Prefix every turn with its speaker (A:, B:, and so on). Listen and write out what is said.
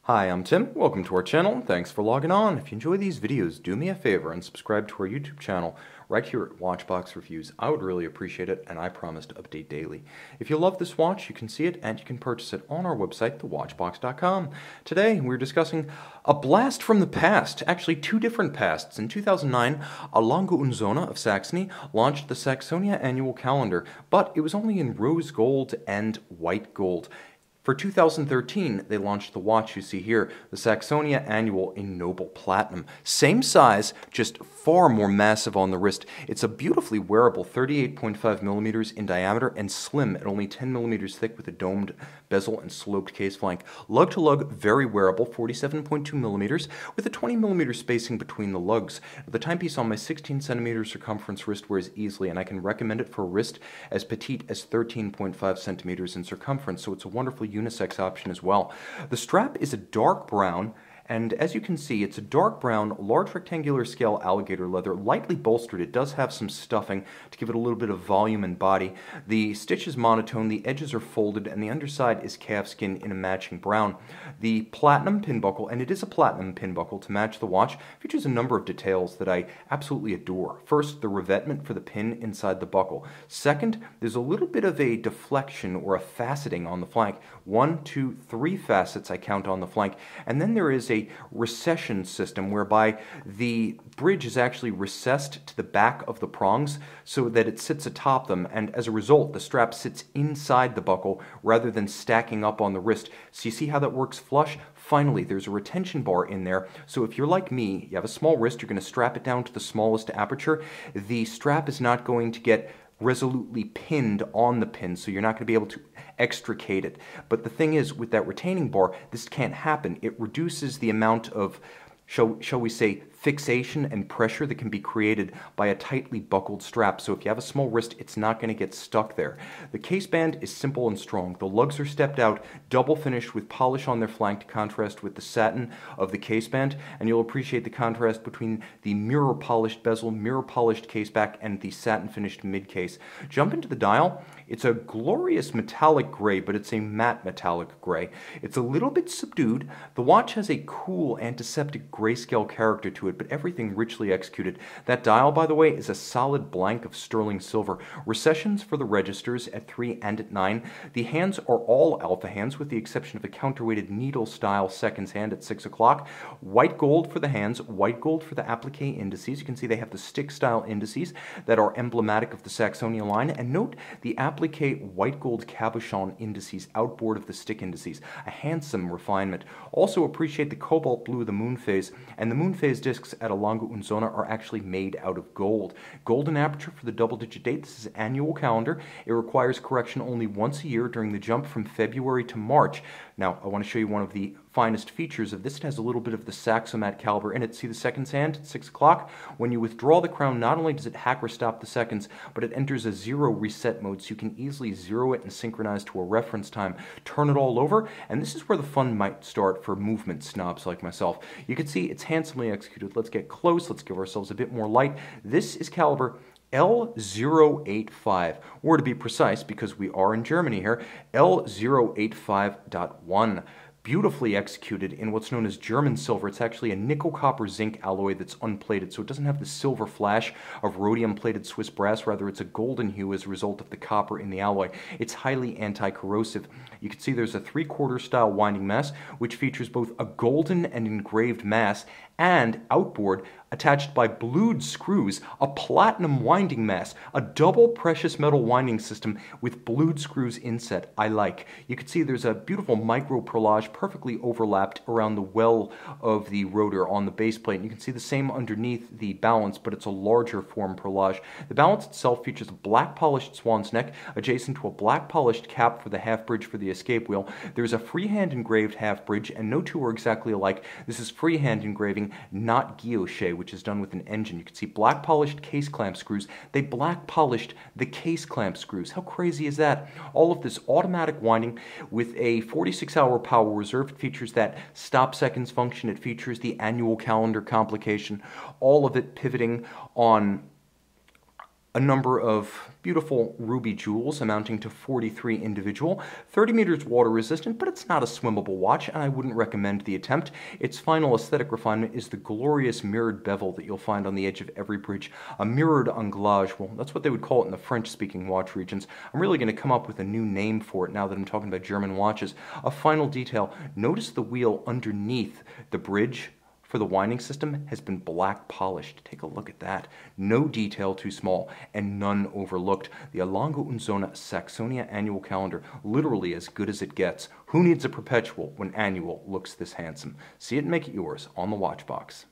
A: Hi, I'm Tim. Welcome to our channel. Thanks for logging on. If you enjoy these videos, do me a favor and subscribe to our YouTube channel right here at Watchbox Reviews. I would really appreciate it, and I promise to update daily. If you love this watch, you can see it and you can purchase it on our website, thewatchbox.com. Today, we're discussing a blast from the past, actually two different pasts. In 2009, Lange Sohne of Saxony launched the Saxonia annual calendar, but it was only in rose gold and white gold. For 2013, they launched the watch you see here, the Saxonia Annual in Noble Platinum. Same size, just far more massive on the wrist. It's a beautifully wearable 38.5 millimeters in diameter and slim at only 10 millimeters thick with a domed bezel and sloped case flank. Lug-to-lug, very wearable, 47.2 millimeters with a 20 millimeter spacing between the lugs. The timepiece on my 16 centimeter circumference wrist wears easily, and I can recommend it for a wrist as petite as 13.5 centimeters in circumference, so it's a wonderful unisex option as well. The strap is a dark brown, and as you can see, it's a dark brown, large rectangular scale alligator leather, lightly bolstered. It does have some stuffing to give it a little bit of volume and body. The stitch is monotone, the edges are folded, and the underside is calf skin in a matching brown. The platinum pin buckle, and it is a platinum pin buckle to match the watch, features a number of details that I absolutely adore. First, the revetment for the pin inside the buckle. Second, there's a little bit of a deflection or a faceting on the flank. 1, 2, 3 facets I count on the flank, and then there is a recession system whereby the bridge is actually recessed to the back of the prongs so that it sits atop them, and as a result the strap sits inside the buckle rather than stacking up on the wrist. So you see how that works flush? Finally, there's a retention bar in there, so if you're like me, you have a small wrist, you're going to strap it down to the smallest aperture. The strap is not going to get resolutely pinned on the pin, so you're not going to be able to extricate it. But the thing is, with that retaining bar, this can't happen. It reduces the amount of, shall we say, fixation and pressure that can be created by a tightly buckled strap. So if you have a small wrist, it's not going to get stuck there. The case band is simple and strong. The lugs are stepped out, double finished with polish on their flank to contrast with the satin of the case band, and you'll appreciate the contrast between the mirror polished bezel, mirror polished case back, and the satin finished mid case. Jump into the dial. It's a glorious metallic gray, but it's a matte metallic gray. It's a little bit subdued. The watch has a cool antiseptic grayscale character to it, but everything richly executed. That dial, by the way, is a solid blank of sterling silver. Recessions for the registers at 3 and at 9. The hands are all alpha hands with the exception of a counterweighted needle style seconds hand at 6 o'clock. White gold for the hands, white gold for the applique indices. You can see they have the stick style indices that are emblematic of the Saxonia line, and note the applique white gold cabochon indices outboard of the stick indices. A handsome refinement. Also appreciate the cobalt blue of the moon phase, and the moon phase discs at a Lange Sohne are actually made out of gold. Golden aperture for the double-digit date. This is an annual calendar. It requires correction only once a year during the jump from February to March. Now, I want to show you one of the finest features of this. It has a little bit of the Saxomat caliber in it. See the seconds hand at 6 o'clock? When you withdraw the crown, not only does it hack or stop the seconds, but it enters a zero reset mode, so you can easily zero it and synchronize to a reference time. Turn it all over, and this is where the fun might start for movement snobs like myself. You can see it's handsomely executed. Let's get close. Let's give ourselves a bit more light. This is caliber L085, or to be precise, because we are in Germany here, L085.1. Beautifully executed in what's known as German silver. It's actually a nickel copper zinc alloy that's unplated, so it doesn't have the silver flash of rhodium plated Swiss brass. Rather, it's a golden hue as a result of the copper in the alloy. It's highly anti-corrosive. You can see there's a 3/4 style winding mass, which features both a golden and engraved mass, and outboard, attached by blued screws, a platinum winding mass, a double precious metal winding system with blued screws inset. I like. You can see there's a beautiful micro perlage perfectly overlapped around the well of the rotor on the base plate. And you can see the same underneath the balance, but it's a larger form perlage. The balance itself features a black polished swan's neck adjacent to a black polished cap for the half bridge for the escape wheel. There's a freehand engraved half bridge, and no two are exactly alike. This is freehand engraving, not guilloche, which is done with an engine. You can see black polished case clamp screws. They black polished the case clamp screws. How crazy is that? All of this automatic winding with a 46-hour power reserve. It features that stop seconds function. It features the annual calendar complication. All of it pivoting on a number of beautiful ruby jewels amounting to 43 individual, 30 meters water resistant, but it's not a swimmable watch, and I wouldn't recommend the attempt. Its final aesthetic refinement is the glorious mirrored bevel that you'll find on the edge of every bridge, a mirrored anglage. Well, that's what they would call it in the French-speaking watch regions. I'm really going to come up with a new name for it now that I'm talking about German watches. A final detail, notice the wheel underneath the bridge for the winding system has been black polished. Take a look at that. No detail too small and none overlooked. The Lange Sohne Saxonia annual calendar, literally as good as it gets. Who needs a perpetual when annual looks this handsome? See it and make it yours on the Watchbox.